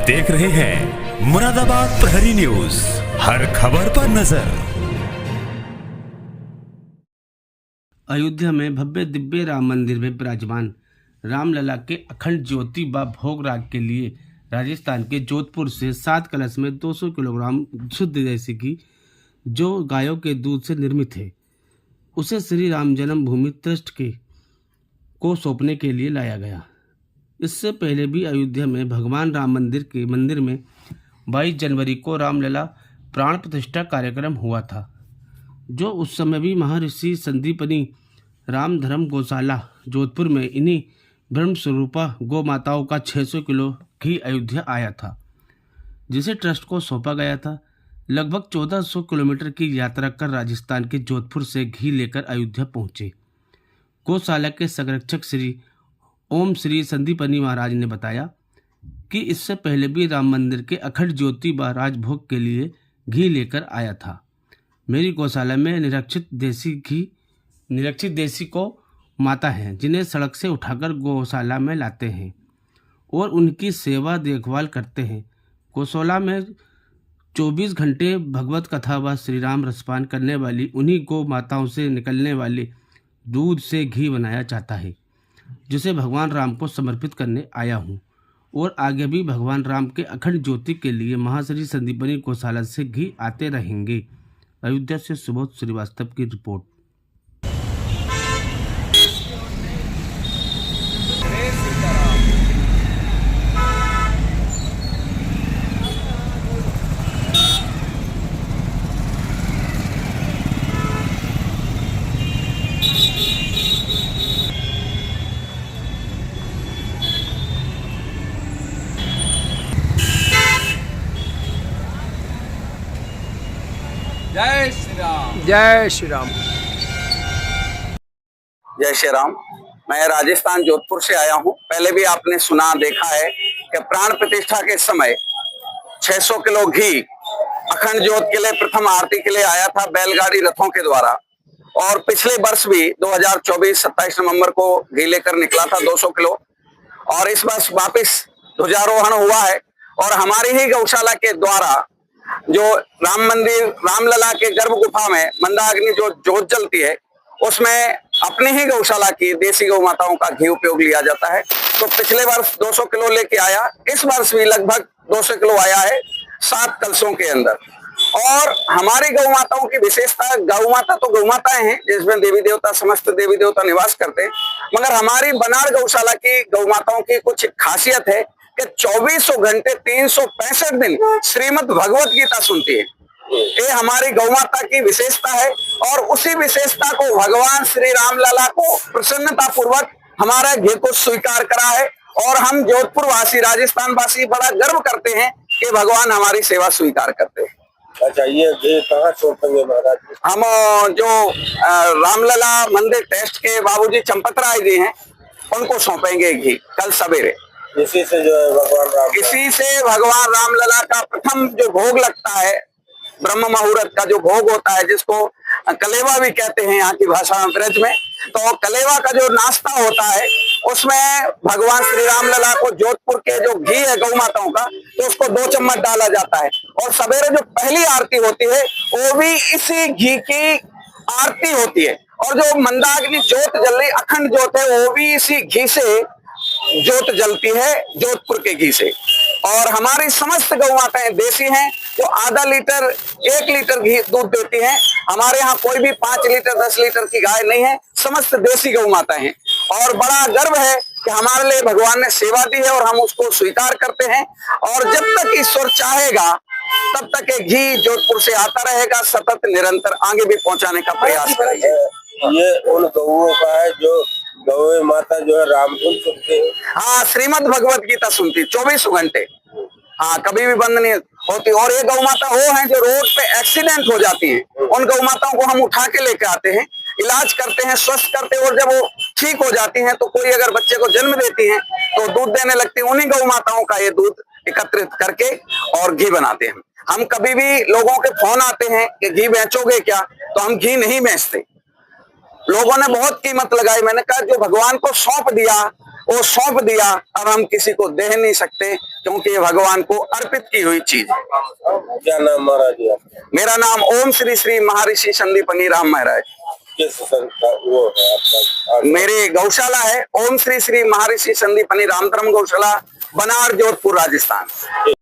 देख रहे हैं मुरादाबाद प्रहरी न्यूज, हर खबर पर नजर। अयोध्या में भव्य दिव्य राम मंदिर में विराजमान रामलला के अखंड ज्योति व भोग राग के लिए राजस्थान के जोधपुर से 7 कलश में 200 किलोग्राम शुद्ध देसी घी, जो गायों के दूध से निर्मित है, उसे श्री राम जन्मभूमि ट्रस्ट को सौंपने के लिए लाया गया। इससे पहले भी अयोध्या में भगवान राम मंदिर में 22 जनवरी को रामलला प्राण प्रतिष्ठा कार्यक्रम हुआ था, जो उस समय भी महर्षि संदीपनी राम धर्म गौशाला जोधपुर में इन्हीं ब्रह्म स्वरूपा गौ माताओं का 600 किलो घी अयोध्या आया था, जिसे ट्रस्ट को सौंपा गया था। लगभग 1400 किलोमीटर की यात्रा कर राजस्थान के जोधपुर से घी लेकर अयोध्या पहुंचे। गौशाला के संरक्षक श्री संदीपनी महाराज ने बताया कि इससे पहले भी राम मंदिर के अखंड ज्योति व राजभोग के लिए घी लेकर आया था। मेरी गौशाला में निरक्षित देसी को माता हैं, जिन्हें सड़क से उठाकर गौशाला में लाते हैं और उनकी सेवा देखभाल करते हैं। गौशाला में 24 घंटे भगवत कथा व श्री राम रसपान करने वाली उन्हीं गौ माताओं से निकलने वाले दूध से घी बनाया जाता है, जिसे भगवान राम को समर्पित करने आया हूँ और आगे भी भगवान राम के अखंड ज्योति के लिए महाश्री संदीपनी गौशाला से घी आते रहेंगे। अयोध्या से सुबोध श्रीवास्तव की रिपोर्ट। जय श्री राम। जय श्री राम। जय श्री राम। मैं राजस्थान जोधपुर से आया हूँ। पहले भी आपने सुना देखा है कि प्राण प्रतिष्ठा के समय 600 किलो घी अखंड ज्योत के लिए प्रथम आरती के लिए आया था बैलगाड़ी रथों के द्वारा, और पिछले वर्ष भी 2024 27 नवंबर को घी लेकर निकला था 200 किलो, और इस वर्ष वापिस ध्वजारोहण हुआ है। और हमारी ही गौशाला के द्वारा जो राम मंदिर रामलला के गर्भ गुफा में मंदाग्नि जो जोत जलती है, उसमें अपनी ही गौशाला की देसी गौ माताओं का घी उपयोग लिया जाता है। तो पिछले वर्ष 200 किलो लेके आया, इस वर्ष भी लगभग 200 किलो आया है 7 कलशों के अंदर। और हमारी गौ माताओं की विशेषता, गौ माता तो गौ माताएं हैं जिसमें देवी देवता समस्त देवी देवता निवास करते हैं, मगर हमारी बनार गौशाला की गौ माताओं की कुछ खासियत है कि 2400 घंटे 365 दिन श्रीमद् भगवत गीता सुनती है। ये हमारी गौ माता की विशेषता है, और उसी विशेषता को भगवान श्री रामलला को प्रसन्नता पूर्वक हमारा घी को स्वीकार करा है, और हम जोधपुर वासी राजस्थान वासी बड़ा गर्व करते हैं कि भगवान हमारी सेवा स्वीकार करते हैं। अच्छा, ये घी कहाँ सौंपेंगे महाराज? हम जो रामलला मंदिर ट्रस्ट के बाबूजी चंपत राय जी हैं, उनको सौंपेंगे घी कल सवेरे। इसी से जो है इसी से भगवान रामलला का प्रथम जो भोग लगता है, ब्रह्म मुहूर्त का जो भोग होता है, जिसको कलेवा भी कहते हैं यहाँ की भाषा में ब्रज में, तो कलेवा का जो नाश्ता होता है उसमें भगवान श्री रामलला को जोधपुर के जो घी है गौ माताओं का, तो उसको 2 चम्मच डाला जाता है। और सवेरे जो पहली आरती होती है वो भी इसी घी की आरती होती है, और जो मंदाग्नि जोत जल रही अखंड जोत है वो भी इसी घी से जोत जलती है, जोधपुर के घी से। और हमारी समस्त गौ माताएं देसी हैं, जो आधा लीटर 1 लीटर घी दूध देती हैं। हमारे यहाँ कोई भी 5 लीटर 10 लीटर की गाय नहीं है, समस्त देसी गौ माताएं हैं। और बड़ा गर्व है कि हमारे लिए भगवान ने सेवा दी है और हम उसको स्वीकार करते हैं, और जब तक ईश्वर चाहेगा तब तक ये घी जोधपुर से आता रहेगा, सतत निरंतर आगे भी पहुंचाने का प्रयास करेंगे। ये उन गौओं का है जो गौ माता जो है रामधुन सुनती है। हाँ, श्रीमद् भगवत गीता सुनती 24 घंटे। हाँ, कभी भी बंद नहीं होती। और ये गौ माता वो हैं जो रोड पे एक्सीडेंट हो जाती हैं, उन गौ माताओं को हम उठा के लेके आते हैं, इलाज करते हैं, स्वस्थ करते हैं, और जब वो ठीक हो जाती हैं तो कोई अगर बच्चे को जन्म देती हैं तो दूध देने लगती है, उन्हीं गौ माताओं का ये दूध एकत्रित करके और घी बनाते हैं। हम कभी भी लोगों के फोन आते हैं कि घी बेचोगे क्या, तो हम घी नहीं बेचते। लोगों ने बहुत कीमत लगाई, मैंने कहा जो भगवान को सौंप दिया वो सौंप दिया, अब हम किसी को दे नहीं सकते क्योंकि ये भगवान को अर्पित की हुई चीज है। क्या नाम महाराज जी आपका? मेरा नाम ओम श्री श्री महर्षि संदीपनी राम महाराज। किस संस्था वो है आपका? मेरी गौशाला है ओम श्री श्री महर्षि संदीपनी राम धर्म गौशाला, बनार, जोधपुर, राजस्थान।